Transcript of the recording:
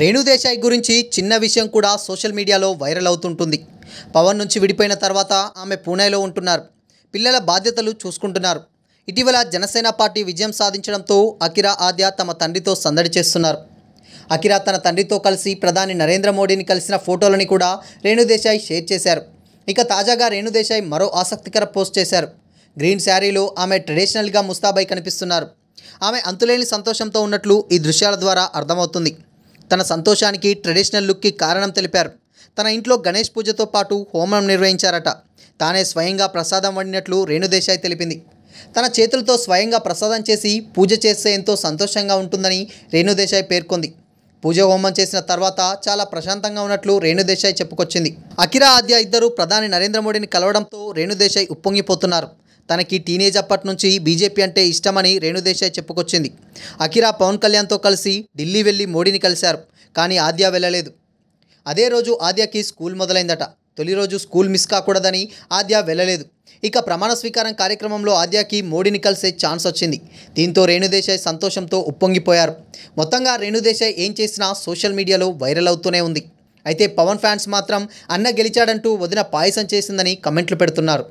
రేణుదేశాయ్ గురించి చిన్న విషయం కూడా సోషల్ మీడియాలో వైరల్ అవుతుంటుంది. పవన్ నుంచి విడిపోయిన తర్వాత ఆమె పూణేలో ఉంటున్నారు. పిల్లల బాధ్యతలు చూసుకుంటున్నారు. ఇటీవల జనసేన పార్టీ విజయం సాధించడంతో అకిరా ఆద్య తమ తండ్రితో సందడి చేస్తున్నారు. అకిరా తన తండ్రితో కలిసి ప్రధాని నరేంద్ర మోడీని కలిసిన ఫోటోలని కూడా రేణుదేశాయ్ షేర్ చేశారు. ఇక తాజాగా రేణుదేశాయ్ మరో ఆసక్తికర పోస్ట్ చేశారు. గ్రీన్ శారీలో ఆమె ట్రెడిషనల్గా ముస్తాబై కనిపిస్తున్నారు. ఆమె అంతులేని సంతోషంతో ఉన్నట్లు ఈ దృశ్యాల ద్వారా అర్థమవుతుంది. తన సంతోషానికి ట్రెడిషనల్ లుక్కి కారణం తెలిపారు. తన ఇంట్లో గణేష్ పూజతో పాటు హోమం నిర్వహించారట. తానే స్వయంగా ప్రసాదం వండినట్లు రేణుదేశాయ్ తెలిపింది. తన చేతులతో స్వయంగా ప్రసాదం చేసి పూజ చేస్తే ఎంతో సంతోషంగా ఉంటుందని రేణుదేశాయ్ పేర్కొంది. పూజ హోమం చేసిన తర్వాత చాలా ప్రశాంతంగా ఉన్నట్లు రేణుదేశాయ్ చెప్పుకొచ్చింది. అకిరా ఆద్య ఇద్దరు ప్రధాని నరేంద్ర మోడీని కలవడంతో రేణుదేశాయ్ ఉప్పొంగిపోతున్నారు. తనకి టీనేజ్ అప్పటి నుంచి బీజేపీ అంటే ఇష్టమని రేణుదేశాయ్ చెప్పుకొచ్చింది. అకిరా పవన్ కళ్యాణ్తో కలిసి ఢిల్లీ వెళ్ళి మోడీని కలిశారు. కానీ ఆద్య వెళ్ళలేదు. అదే రోజు ఆద్యకి స్కూల్ మొదలైందట. తొలి రోజు స్కూల్ మిస్ కాకూడదని ఆద్య వెళ్ళలేదు. ఇక ప్రమాణ స్వీకారం కార్యక్రమంలో ఆద్యకి మోడీని కలిసే ఛాన్స్ వచ్చింది. దీంతో రేణుదేశాయ్ సంతోషంతో ఉప్పొంగిపోయారు. మొత్తంగా రేణుదేశాయ్ ఏం చేసినా సోషల్ మీడియాలో వైరల్ అవుతూనే ఉంది. అయితే పవన్ ఫ్యాన్స్ మాత్రం అన్న గెలిచాడంటూ వదిన పాయసం చేసిందని కమెంట్లు పెడుతున్నారు.